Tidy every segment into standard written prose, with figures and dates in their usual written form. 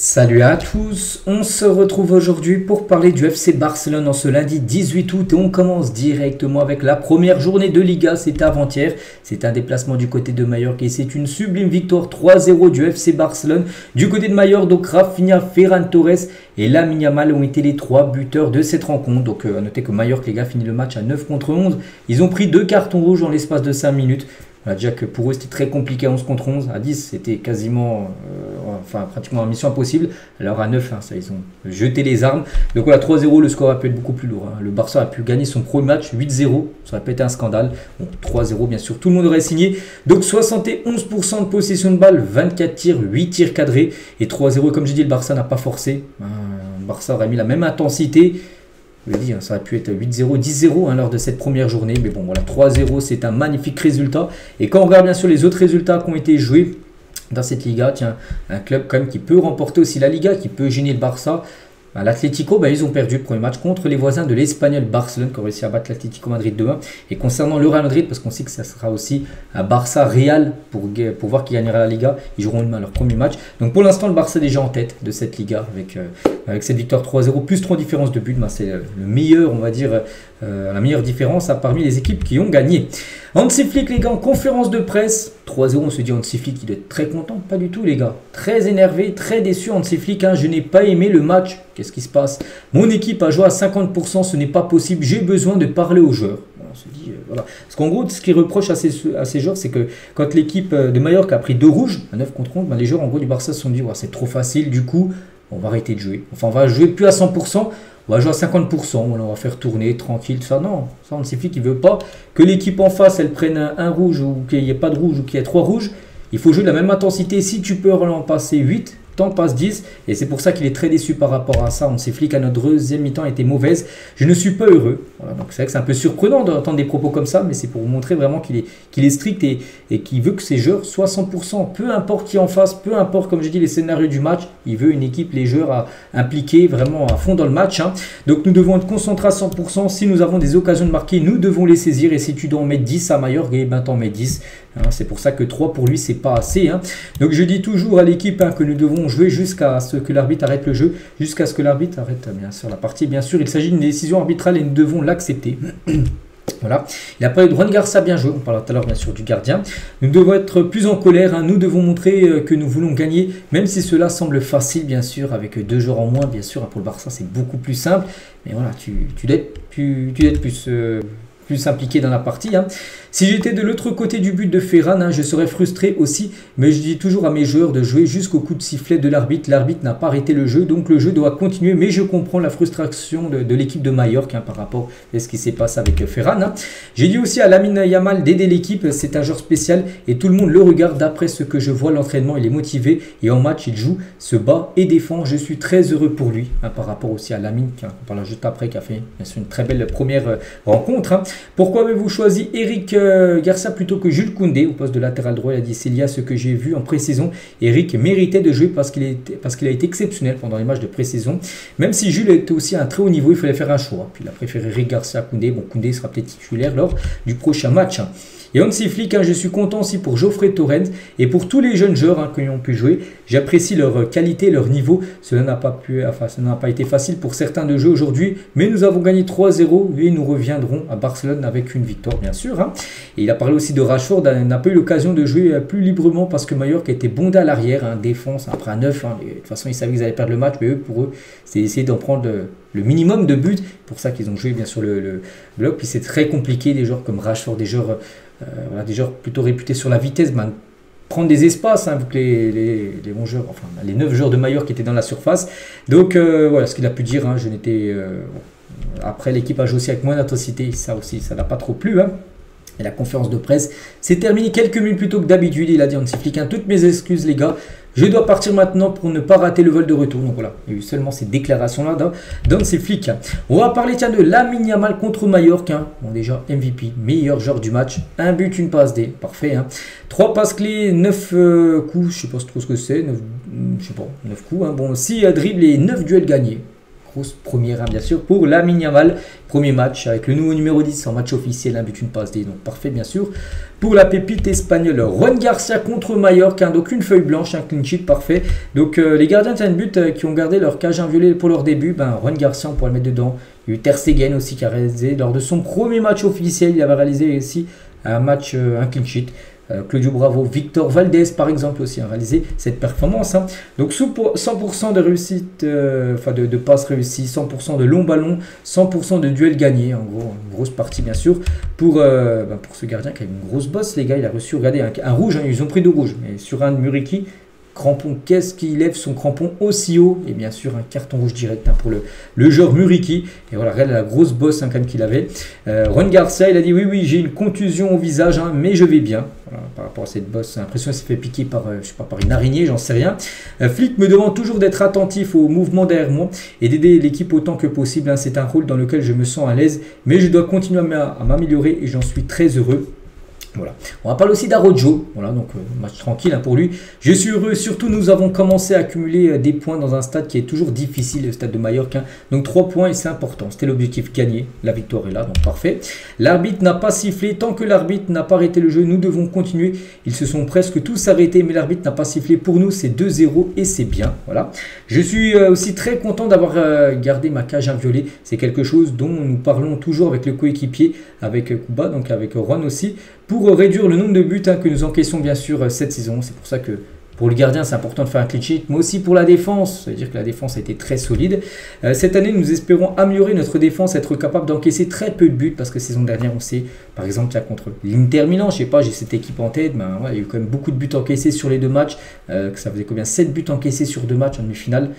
Salut à tous, on se retrouve aujourd'hui pour parler du FC Barcelone en ce lundi 18 août et on commence directement avec la première journée de Liga, c'était avant-hier, c'est un déplacement du côté de Mallorca et c'est une sublime victoire 3-0 du FC Barcelone. Du côté de Mallorca, donc Rafinha, Ferran Torres et Lamine Yamal ont été les trois buteurs de cette rencontre. Donc à noter que Mallorca, les gars, finit le match à 9 contre 11, ils ont pris 2 cartons rouges en l'espace de 5 minutes. Voilà, déjà que pour eux c'était très compliqué à 11 contre 11, à 10 c'était quasiment, pratiquement une mission impossible, alors à 9 ça, ils ont jeté les armes. Donc voilà, 3-0, le score a pu être beaucoup plus lourd, Le Barça a pu gagner son premier match 8-0, ça aurait pu être un scandale. Bon, 3-0 bien sûr, tout le monde aurait signé. Donc 71% de possession de balle, 24 tirs, 8 tirs cadrés et 3-0, comme j'ai dit, le Barça n'a pas forcé. Le Barça aurait mis la même intensité. Je l'ai dit, ça aurait pu être 8-0, 10-0 lors de cette première journée. Mais bon, voilà, 3-0, c'est un magnifique résultat. Et quand on regarde bien sûr les autres résultats qui ont été joués dans cette Liga, tiens, un club quand même qui peut remporter aussi la Liga, qui peut gêner le Barça. L'Atlético, ils ont perdu le premier match contre les voisins de l'Espagnol Barcelone qui ont réussi à battre l'Atlético Madrid 2-1. Et concernant le Real Madrid, parce qu'on sait que ça sera aussi un Barça-Real pour voir qui gagnera la Liga, ils joueront leur premier match. Donc pour l'instant, le Barça est déjà en tête de cette Liga avec cette victoire 3-0, plus 3 différences de but. C'est le meilleur, on va dire, la meilleure différence parmi les équipes qui ont gagné. Hansi Flick, les gars, en conférence de presse, 3-0, on se dit Hansi Flick, il doit être très content. Pas du tout, les gars. Très énervé, très déçu, Hansi Flick. Je n'ai pas aimé le match. Qu'est-ce qui se passe? Mon équipe a joué à 50%, ce n'est pas possible. J'ai besoin de parler aux joueurs. On se dit, voilà. Parce qu'en gros, ce qu'il reproche à ces joueurs, c'est que quand l'équipe de Mallorca a pris 2 rouges, à 9 contre 11, les joueurs en gros du Barça se sont dit, c'est trop facile, du coup, on va arrêter de jouer. Enfin, on va jouer plus à 100%. On va jouer à 50%, on va faire tourner tranquille, ça non. Ça, Hansi Flick, il ne veut pas que l'équipe en face, elle prenne un rouge ou qu'il n'y ait pas de rouge ou qu'il y ait 3 rouges. Il faut jouer de la même intensité. Si tu peux en passer 8, t'en passes 10. Et c'est pour ça qu'il est très déçu par rapport à ça. Hansi Flick, à notre deuxième mi-temps, était mauvaise. Je ne suis pas heureux. Voilà, donc c'est vrai que c'est un peu surprenant d'entendre des propos comme ça, mais c'est pour vous montrer vraiment qu'il est strict et qu'il veut que ses joueurs soient 100%. Peu importe qui en face, peu importe, comme j'ai dit, les scénarios du match, il veut une équipe, les joueurs impliqués vraiment à fond dans le match. Donc nous devons être concentrés à 100%. Si nous avons des occasions de marquer, nous devons les saisir. Et si tu dois en mettre 10 à Mallorca, t'en mets 10. C'est pour ça que 3 pour lui, c'est pas assez. Donc je dis toujours à l'équipe que nous devons jouer jusqu'à ce que l'arbitre arrête le jeu, jusqu'à ce que l'arbitre arrête bien sûr la partie. Bien sûr, il s'agit d'une décision arbitrale et nous devons l'accepter. Voilà. Il a parlé de Juan Garça, bien joué. On parlera tout à l'heure bien sûr du gardien. Nous devons être plus en colère. Nous devons montrer que nous voulons gagner, même si cela semble facile, bien sûr, avec 2 joueurs en moins. Bien sûr, pour le Barça, c'est beaucoup plus simple. Mais voilà, tu dois être plus impliqué dans la partie. Si j'étais de l'autre côté du but de Ferran, je serais frustré aussi, mais je dis toujours à mes joueurs de jouer jusqu'au coup de sifflet de l'arbitre. L'arbitre n'a pas arrêté le jeu, donc le jeu doit continuer, mais je comprends la frustration de l'équipe de Mallorca par rapport à ce qui s'est passé avec Ferran. J'ai dit aussi à Lamine Yamal d'aider l'équipe, c'est un joueur spécial et tout le monde le regarde. D'après ce que je vois, l'entraînement, il est motivé et en match, il joue, se bat et défend. Je suis très heureux pour lui, par rapport aussi à Lamine, on parlera juste après, qui a fait une très belle première rencontre. Pourquoi avez-vous choisi Eric Garça plutôt que Jules Koundé au poste de latéral droit? Il a dit c'est lié à ce que j'ai vu en pré-saison. Eric méritait de jouer parce qu'il a été exceptionnel pendant les matchs de pré-saison. Même si Jules était aussi à un très haut niveau, il fallait faire un choix. Puis il a préféré Eric Garça à Koundé. Bon, Koundé sera peut-être titulaire lors du prochain match. Et Hansi Flick, je suis content aussi pour Geoffrey Torrens et pour tous les jeunes joueurs qui ont pu jouer. J'apprécie leur qualité, leur niveau. Cela n'a pas été facile pour certains de jouer aujourd'hui, mais nous avons gagné 3-0 et nous reviendrons à Barcelone avec une victoire, bien sûr. Et il a parlé aussi de Rashford, n'a pas eu l'occasion de jouer plus librement parce que Mallorca était bondé à l'arrière, défense après un 9. De toute façon, ils savaient qu'ils allaient perdre le match, mais pour eux, c'est essayer d'en prendre le minimum de buts. Pour ça qu'ils ont joué bien sûr le bloc. Puis c'est très compliqué, des joueurs comme Rashford, des joueurs plutôt réputés sur la vitesse, prendre des espaces, vu que les bons joueurs, les 9 joueurs de Mallorca qui étaient dans la surface. Donc voilà ce qu'il a pu dire. Après, l'équipe a joué aussi avec moins d'intensité, ça aussi, ça n'a pas trop plu. Et la conférence de presse s'est terminée quelques minutes plus tôt que d'habitude. Il a dit Hansi Flick, toutes mes excuses les gars, je dois partir maintenant pour ne pas rater le vol de retour. Donc voilà, il y a eu seulement ces déclarations-là d'Hansi Flick. On va parler de Lamine Yamal contre Mallorca. Bon, déjà MVP, meilleur joueur du match. Un but, une passe D, parfait. 3 passes clés, 9 coups, je ne sais pas trop ce que c'est, 9 coups. Bon, 6 dribbles et 9 duels gagnés. Grosse première, bien sûr, pour Lamine Yamal. Premier match avec le nouveau numéro 10 en match officiel, un but, une passe D, donc parfait, bien sûr. Pour la pépite espagnole, Juan Garcia contre Mallorca, donc une feuille blanche, un clean sheet, parfait. Donc les gardiens de but qui ont gardé leur cage inviolée pour leur début, Juan Garcia, on pourrait le mettre dedans. Il y a eu Ter Stegen aussi qui a réalisé, lors de son premier match officiel, il avait réalisé aussi un match, un clean sheet. Claudio Bravo, Victor Valdez par exemple aussi a réalisé cette performance. Donc 100% de réussite, de passes réussies, 100% de longs ballons, 100% de duels gagnés. En gros, une grosse partie bien sûr pour ce gardien qui a une grosse bosse. Les gars, il a reçu, regardez, un rouge, ils ont pris 2 rouges, mais sur un de Muriqi. Crampon, qu'est-ce qui lève son crampon aussi haut? Et bien sûr, un carton rouge direct pour le joueur Muriqi. Et voilà, regarde la grosse bosse quand même qu'il avait. Juan Garcia, il a dit oui, j'ai une contusion au visage, mais je vais bien. Voilà, par rapport à cette bosse, j'ai l'impression qu'il s'est fait piquer par, je sais pas, par une araignée, j'en sais rien. Flick me demande toujours d'être attentif aux mouvements derrière moi et d'aider l'équipe autant que possible. C'est un rôle dans lequel je me sens à l'aise, mais je dois continuer à m'améliorer et j'en suis très heureux. Voilà. On va parler aussi d'Araujo, voilà, donc match tranquille pour lui. Je suis heureux, surtout nous avons commencé à accumuler des points dans un stade qui est toujours difficile, le stade de Mallorca. Donc 3 points et c'est important, c'était l'objectif, gagner, la victoire est là, donc parfait. L'arbitre n'a pas sifflé, tant que l'arbitre n'a pas arrêté le jeu, nous devons continuer. Ils se sont presque tous arrêtés, mais l'arbitre n'a pas sifflé. Pour nous, c'est 2-0 et c'est bien, voilà. Je suis aussi très content d'avoir gardé ma cage inviolée, c'est quelque chose dont nous parlons toujours avec le coéquipier, avec Kuba, donc avec Juan aussi, pour réduire le nombre de buts que nous encaissons bien sûr cette saison. C'est pour ça que pour le gardien c'est important de faire un clean sheet, mais aussi pour la défense, c'est-à-dire que la défense a été très solide. Cette année nous espérons améliorer notre défense, être capable d'encaisser très peu de buts, parce que saison dernière on sait, par exemple contre l'Inter Milan, je sais pas, j'ai cette équipe en tête, il y a eu quand même beaucoup de buts encaissés sur les 2 matchs, que ça faisait combien, 7 buts encaissés sur 2 matchs en demi-finale.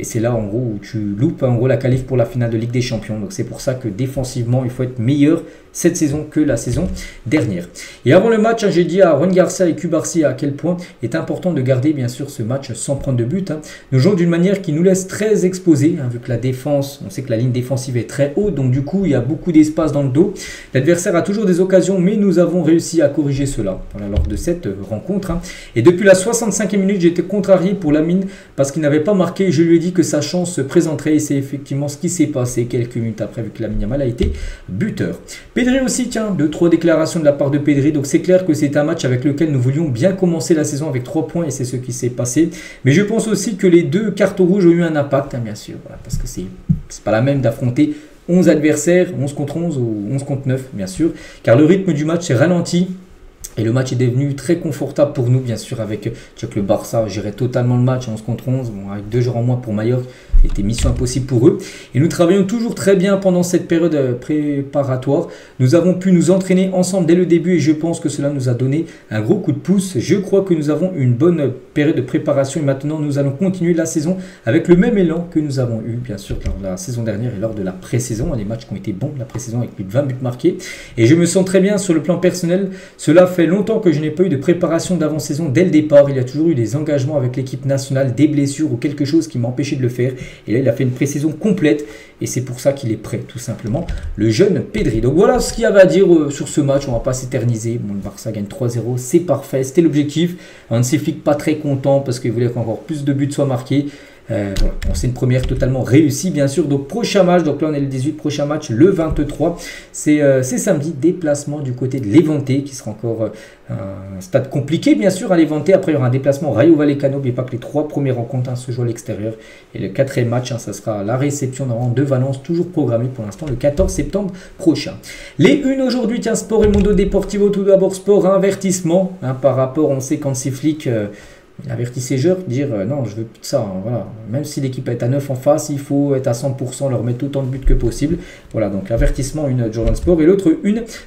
Et c'est là en gros où tu loupes en gros la qualif pour la finale de Ligue des Champions. Donc c'est pour ça que défensivement il faut être meilleur cette saison que la saison dernière. Et avant le match, j'ai dit à Juan Garcia et Cubarsí à quel point il est important de garder bien sûr ce match sans prendre de but. Nous jouons d'une manière qui nous laisse très exposés, vu que la défense, on sait que la ligne défensive est très haute, donc du coup il y a beaucoup d'espace dans le dos. L'adversaire a toujours des occasions, mais nous avons réussi à corriger cela lors de cette rencontre. Et depuis la 65e minute, j'ai été contrarié pour Lamine parce qu'il n'avait pas marqué. Je lui ai dit que sa chance se présenterait et c'est effectivement ce qui s'est passé quelques minutes après, vu que Lamine Yamal a été buteur. Pedri aussi, tiens, 2-3 déclarations de la part de Pedri. Donc c'est clair que c'est un match avec lequel nous voulions bien commencer la saison avec 3 points et c'est ce qui s'est passé. Mais je pense aussi que les 2 cartes rouges ont eu un impact, bien sûr, voilà, parce que c'est pas la même d'affronter 11 adversaires, 11 contre 11 ou 11 contre 9, bien sûr, car le rythme du match s'est ralenti. Et le match est devenu très confortable pour nous, bien sûr, avec le Barça gérait totalement le match 11 contre 11, avec 2 jours en moins pour Mallorca. C'était mission impossible pour eux. Et nous travaillons toujours très bien pendant cette période préparatoire. Nous avons pu nous entraîner ensemble dès le début et je pense que cela nous a donné un gros coup de pouce. Je crois que nous avons une bonne période de préparation et maintenant nous allons continuer la saison avec le même élan que nous avons eu, bien sûr, lors de la saison dernière et lors de la pré-saison. Les matchs qui ont été bons, la pré-saison avec plus de 20 buts marqués. Et je me sens très bien sur le plan personnel. Cela fait longtemps que je n'ai pas eu de préparation d'avant-saison dès le départ. Il y a toujours eu des engagements avec l'équipe nationale, des blessures ou quelque chose qui m'empêchait de le faire. Et là, il a fait une pré-saison complète et c'est pour ça qu'il est prêt, tout simplement, le jeune Pedri. Donc voilà ce qu'il y avait à dire sur ce match. On ne va pas s'éterniser. Bon, le Barça gagne 3-0, c'est parfait, c'était l'objectif. Hansi Flick pas très content parce qu'il voulait qu'encore plus de buts soient marqués. Voilà. Bon, c'est une première totalement réussie, bien sûr. Donc prochain match, donc là on est le 18, prochain match le 23, c'est samedi, déplacement du côté de Levante qui sera encore un stade compliqué, bien sûr, à Levante. Après il y aura un déplacement Rayo Vallecano. N'oubliez pas que les 3 premières rencontres se jouent à l'extérieur et le 4e match, ça sera la réception de Valence, toujours programmé pour l'instant le 14 septembre prochain. Les unes aujourd'hui, tiens, Sport et Mundo Deportivo. Tout d'abord sport, avertissement par rapport, on sait qu'Hansi Flick il avertit ses joueurs, dire non, je veux plus de ça. Voilà. Même si l'équipe est à 9 en face, il faut être à 100%, leur mettre autant de buts que possible. Voilà, donc avertissement, une Journal Sport. Et l'autre,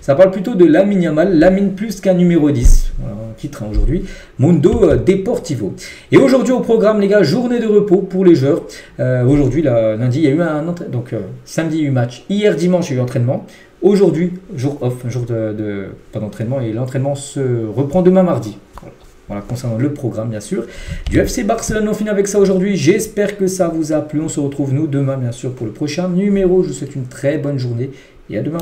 ça parle plutôt de Lamine Yamal, Lamine plus qu'un numéro 10. Voilà, titre aujourd'hui, Mundo Deportivo. Et aujourd'hui au programme, les gars, journée de repos pour les joueurs. Aujourd'hui, lundi, il y a eu un entraînement. Donc samedi, il y a eu match. Hier, dimanche, il y a eu entraînement. Aujourd'hui, jour off, un jour pas d'entraînement. Et l'entraînement se reprend demain mardi. Voilà, concernant le programme, bien sûr, du FC Barcelone. On finit avec ça aujourd'hui. J'espère que ça vous a plu. On se retrouve, nous, demain, bien sûr, pour le prochain numéro. Je vous souhaite une très bonne journée et à demain.